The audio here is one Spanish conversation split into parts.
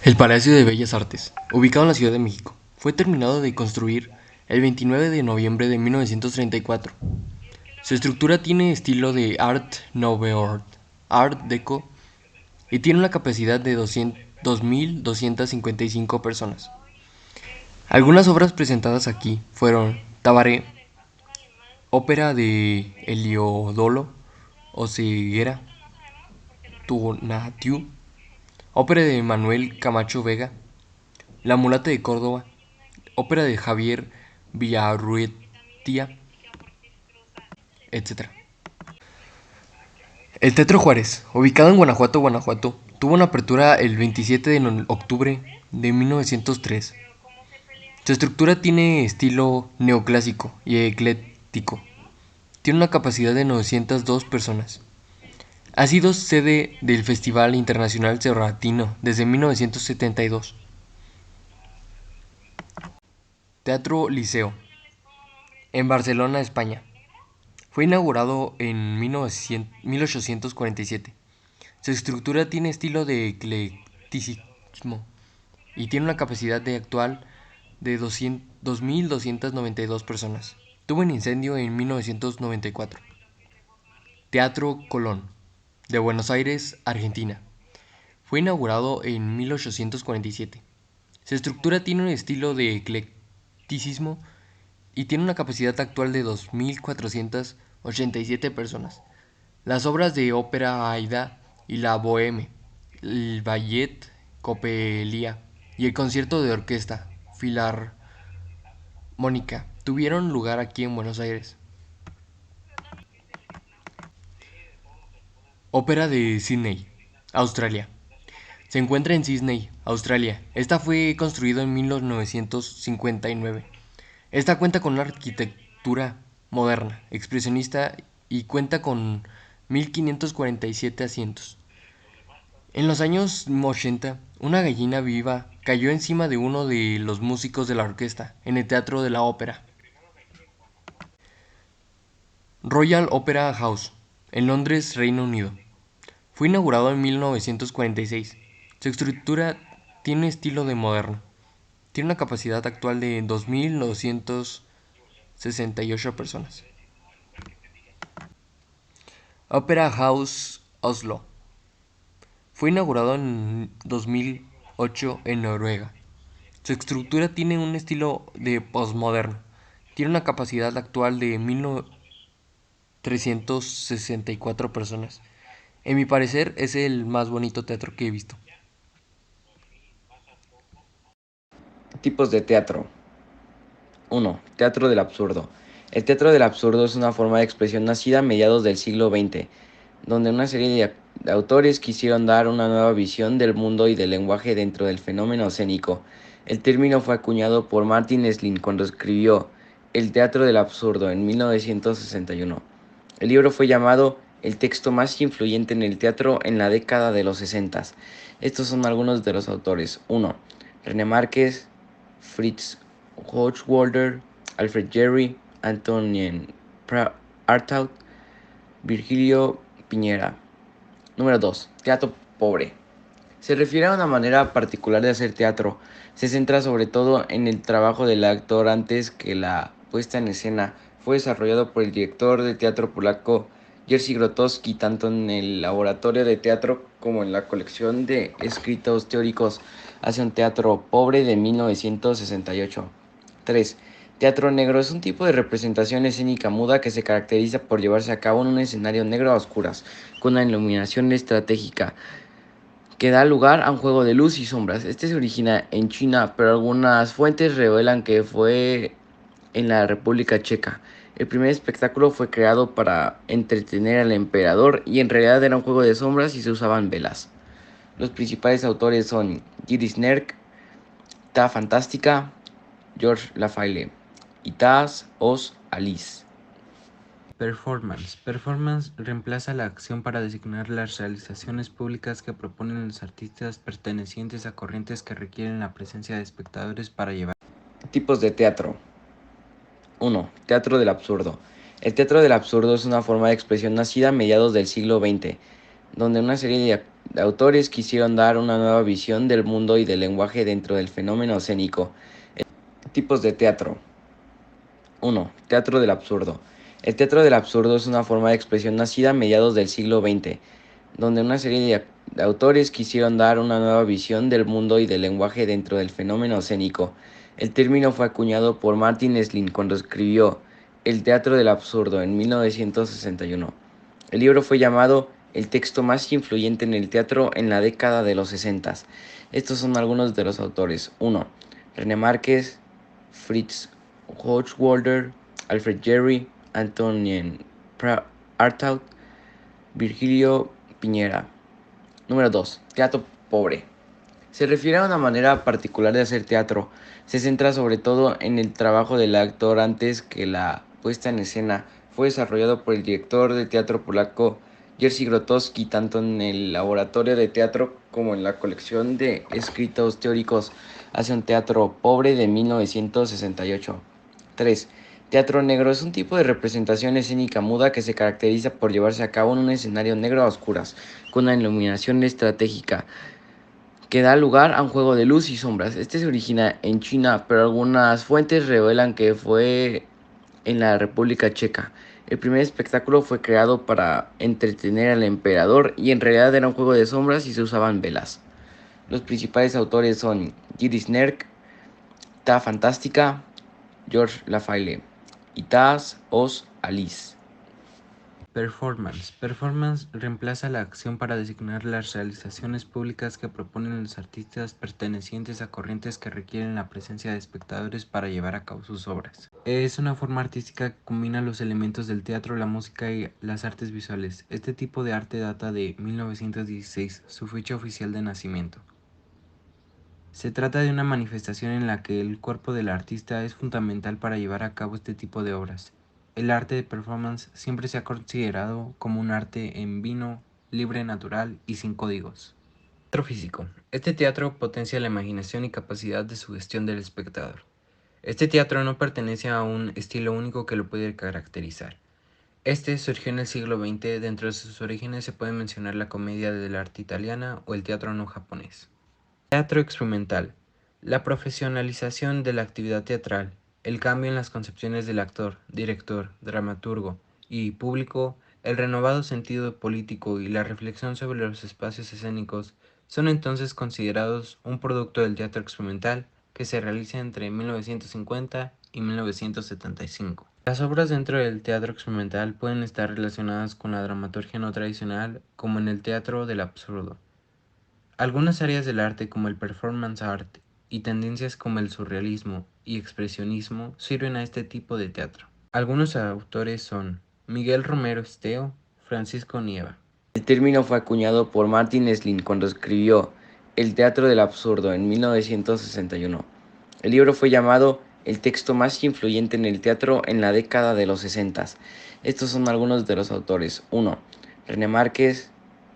El Palacio de Bellas Artes, ubicado en la Ciudad de México, fue terminado de construir el 29 de noviembre de 1934. Su estructura tiene estilo de Art Nouveau, Art Deco y tiene una capacidad de 2.255 personas. Algunas obras presentadas aquí fueron Tabaré, ópera de Heliodoro Oseguera, Tonatiuh, ópera de Manuel Camacho Vega, La mulata de Córdoba, ópera de Javier Villarruetia, etc. El Teatro Juárez, ubicado en Guanajuato, tuvo una apertura el 27 de octubre de 1903. Su estructura tiene estilo neoclásico y ecléctico. Tiene una capacidad de 902 personas. Ha sido sede del Festival Internacional Cervantino desde 1972. Teatro Liceo, en Barcelona, España. Fue inaugurado en 1847. Su estructura tiene estilo de eclecticismo y tiene una capacidad de actual de 2.292 personas. Tuvo un incendio en 1994. Teatro Colón, de Buenos Aires, Argentina. Fue inaugurado en 1847. Su estructura tiene un estilo de eclecticismo y tiene una capacidad actual de 2.487 personas. Las obras de ópera Aida y la Bohème, el Ballet Coppelia y el concierto de orquesta Filarmónica tuvieron lugar aquí en Buenos Aires. Ópera de Sydney, Australia. Se encuentra en Sydney, Australia. Esta fue construida en 1959. Esta cuenta con una arquitectura moderna, expresionista y cuenta con 1547 asientos. En los años 80, una gallina viva cayó encima de uno de los músicos de la orquesta en el Teatro de la Ópera. Royal Opera House, en Londres, Reino Unido. Fue inaugurado en 1946. Su estructura tiene estilo de moderno. Tiene una capacidad actual de 2.968 personas. Opera House Oslo. Fue inaugurado en 2008 en Noruega. Su estructura tiene un estilo de postmoderno. Tiene una capacidad actual de 1.364 personas. En mi parecer es el más bonito teatro que he visto. Tipos de teatro. 1. Teatro del absurdo. El teatro del absurdo es una forma de expresión nacida a mediados del siglo XX, donde una serie de autores quisieron dar una nueva visión del mundo y del lenguaje dentro del fenómeno escénico. El término fue acuñado por Martin Slick cuando escribió El teatro del absurdo en 1961. El libro fue llamado el texto más influyente en el teatro en la década de los 60. Estos son algunos de los autores. 1. René Márquez, Fritz Hochwalder, Alfred Jarry, Antonin Artaud, Virgilio Piñera. Número 2. Teatro pobre. Se refiere a una manera particular de hacer teatro. Se centra sobre todo en el trabajo del actor antes que la puesta en escena. Fue desarrollado por el director de teatro polaco Jerzy Grotowski tanto en el laboratorio de teatro como en la colección de escritos teóricos hacia un teatro pobre de 1968. 3. Teatro negro es un tipo de representación escénica muda que se caracteriza por llevarse a cabo en un escenario negro a oscuras, con una iluminación estratégica que da lugar a un juego de luz y sombras. Este se origina en China, pero algunas fuentes revelan que fue en la República Checa. El primer espectáculo fue creado para entretener al emperador y en realidad era un juego de sombras y se usaban velas. Los principales autores son Gilles Nerk, Ta Fantástica, George Lafayette y Tas Os Alice. Performance. Performance reemplaza la acción para designar las realizaciones públicas que proponen los artistas pertenecientes a corrientes que requieren la presencia de espectadores para llevar. Tipos de teatro. 1. Teatro del absurdo. El teatro del absurdo es una forma de expresión nacida a mediados del siglo XX, donde una serie de autores quisieron dar una nueva visión del mundo y del lenguaje dentro del fenómeno escénico. Tipos de teatro. 1. Teatro del absurdo. El teatro del absurdo es una forma de expresión nacida a mediados del siglo XX, donde una serie de autores quisieron dar una nueva visión del mundo y del lenguaje dentro del fenómeno escénico. El término fue acuñado por Martin Slim cuando escribió El teatro del absurdo en 1961. El libro fue llamado el texto más influyente en el teatro en la década de los 60. Estos son algunos de los autores. 1. René Márquez, Fritz Hochwalder, Alfred Jarry, Antonin Artaud, Virgilio Piñera. Número 2. Teatro pobre. Se refiere a una manera particular de hacer teatro. Se centra sobre todo en el trabajo del actor antes que la puesta en escena. Fue desarrollado por el director de teatro polaco Jerzy Grotowski tanto en el laboratorio de teatro como en la colección de escritos teóricos hacia un teatro pobre de 1968. 3. Teatro negro es un tipo de representación escénica muda que se caracteriza por llevarse a cabo en un escenario negro a oscuras, con una iluminación estratégica que da lugar a un juego de luz y sombras. Este se origina en China, pero algunas fuentes revelan que fue en la República Checa. El primer espectáculo fue creado para entretener al emperador y en realidad era un juego de sombras y se usaban velas. Los principales autores son Gilles Nerk, Ta Fantástica, George Lafayette y Tas Os Alice. Performance. Performance reemplaza la acción para designar las realizaciones públicas que proponen los artistas pertenecientes a corrientes que requieren la presencia de espectadores para llevar a cabo sus obras. Es una forma artística que combina los elementos del teatro, la música y las artes visuales. Este tipo de arte data de 1916, su fecha oficial de nacimiento. Se trata de una manifestación en la que el cuerpo del artista es fundamental para llevar a cabo este tipo de obras. El arte de performance siempre se ha considerado como un arte en vino, libre, natural y sin códigos. Teatro físico. Este teatro potencia la imaginación y capacidad de sugestión del espectador. Este teatro no pertenece a un estilo único que lo puede caracterizar. Este surgió en el siglo XX. Dentro de sus orígenes se puede mencionar la comedia del arte italiana o el teatro no japonés. Teatro experimental. La profesionalización de la actividad teatral, el cambio en las concepciones del actor, director, dramaturgo y público, el renovado sentido político y la reflexión sobre los espacios escénicos son entonces considerados un producto del teatro experimental que se realiza entre 1950 y 1975. Las obras dentro del teatro experimental pueden estar relacionadas con la dramaturgia no tradicional, como en el teatro del absurdo. Algunas áreas del arte como el performance art y tendencias como el surrealismo y expresionismo sirven a este tipo de teatro. Algunos autores son Miguel Romero Esteo, Francisco Nieva. El término fue acuñado por Martin Slim cuando escribió El teatro del absurdo en 1961. El libro fue llamado el texto más influyente en el teatro en la década de los 60. Estos son algunos de los autores. 1. René Márquez,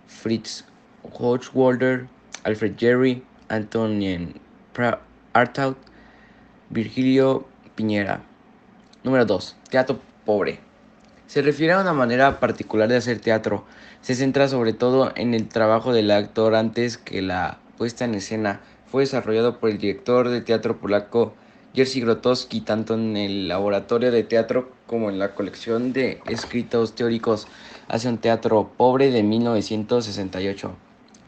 Fritz Hochwalder, Alfred Jarry, Antonin Artaud, Virgilio Piñera. Número 2. Teatro pobre. Se refiere a una manera particular de hacer teatro. Se centra sobre todo en el trabajo del actor antes que la puesta en escena. Fue desarrollado por el director de teatro polaco Jerzy Grotowski tanto en el laboratorio de teatro como en la colección de escritos teóricos hacia un teatro pobre de 1968.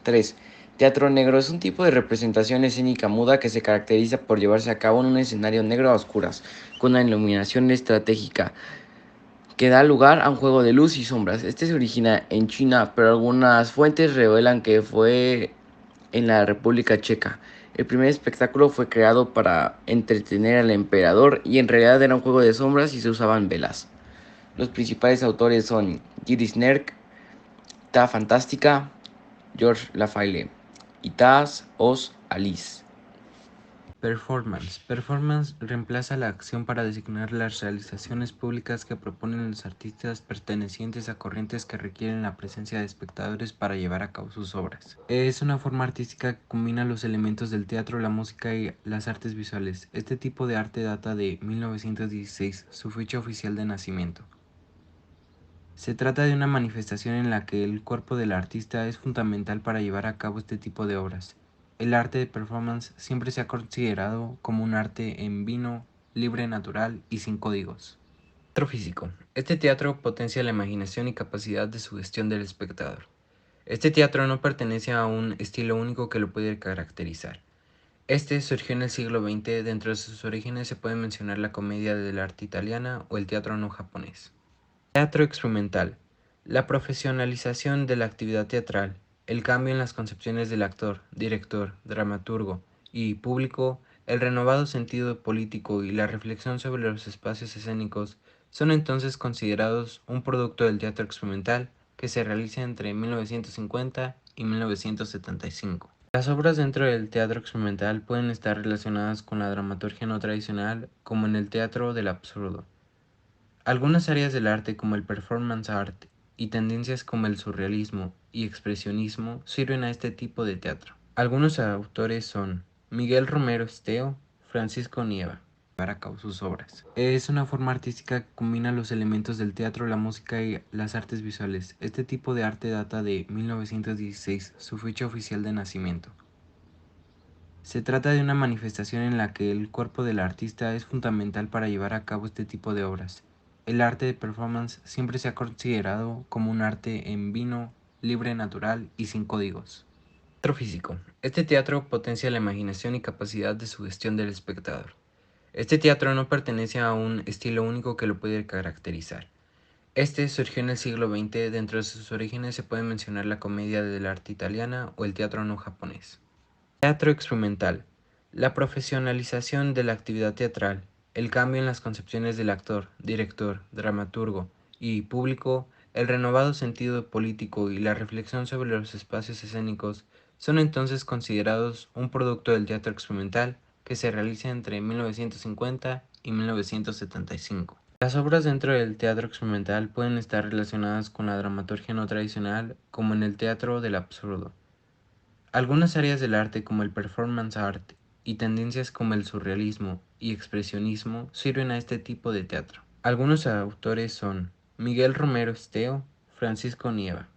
3. Teatro negro es un tipo de representación escénica muda que se caracteriza por llevarse a cabo en un escenario negro a oscuras, con una iluminación estratégica que da lugar a un juego de luz y sombras. Este se origina en China, pero algunas fuentes revelan que fue en la República Checa. El primer espectáculo fue creado para entretener al emperador y en realidad era un juego de sombras y se usaban velas. Los principales autores son Gilles Nerk, Ta Fantástica, George Lafayette y Tas Os Alice. Performance. Performance reemplaza la acción para designar las realizaciones públicas que proponen los artistas pertenecientes a corrientes que requieren la presencia de espectadores para llevar a cabo sus obras. Es una forma artística que combina los elementos del teatro, la música y las artes visuales. Este tipo de arte data de 1916, su fecha oficial de nacimiento. Se trata de una manifestación en la que el cuerpo del artista es fundamental para llevar a cabo este tipo de obras. El arte de performance siempre se ha considerado como un arte en vino, libre, natural y sin códigos. Teatro físico. Este teatro potencia la imaginación y capacidad de sugestión del espectador. Este teatro no pertenece a un estilo único que lo puede caracterizar. Este surgió en el siglo XX. Dentro de sus orígenes se puede mencionar la comedia del arte italiana o el teatro no japonés. Teatro experimental. La profesionalización de la actividad teatral, el cambio en las concepciones del actor, director, dramaturgo y público, el renovado sentido político y la reflexión sobre los espacios escénicos son entonces considerados un producto del teatro experimental que se realiza entre 1950 y 1975. Las obras dentro del teatro experimental pueden estar relacionadas con la dramaturgia no tradicional, como en el teatro del absurdo. Algunas áreas del arte como el performance art y tendencias como el surrealismo y expresionismo sirven a este tipo de teatro. Algunos autores son Miguel Romero Esteo, Francisco Nieva. Llevar a cabo sus obras. Es una forma artística que combina los elementos del teatro, la música y las artes visuales. Este tipo de arte data de 1916, su fecha oficial de nacimiento. Se trata de una manifestación en la que el cuerpo del artista es fundamental para llevar a cabo este tipo de obras. El arte de performance siempre se ha considerado como un arte en vino, libre, natural y sin códigos. Teatro físico. Este teatro potencia la imaginación y capacidad de sugestión del espectador. Este teatro no pertenece a un estilo único que lo puede caracterizar. Este surgió en el siglo XX. Dentro de sus orígenes se puede mencionar la comedia del arte italiana o el teatro no japonés. Teatro experimental. La profesionalización de la actividad teatral, el cambio en las concepciones del actor, director, dramaturgo y público, el renovado sentido político y la reflexión sobre los espacios escénicos son entonces considerados un producto del teatro experimental que se realiza entre 1950 y 1975. Las obras dentro del teatro experimental pueden estar relacionadas con la dramaturgia no tradicional, como en el teatro del absurdo. Algunas áreas del arte como el performance art y tendencias como el surrealismo y expresionismo sirven a este tipo de teatro. Algunos autores son Miguel Romero Esteo, Francisco Nieva.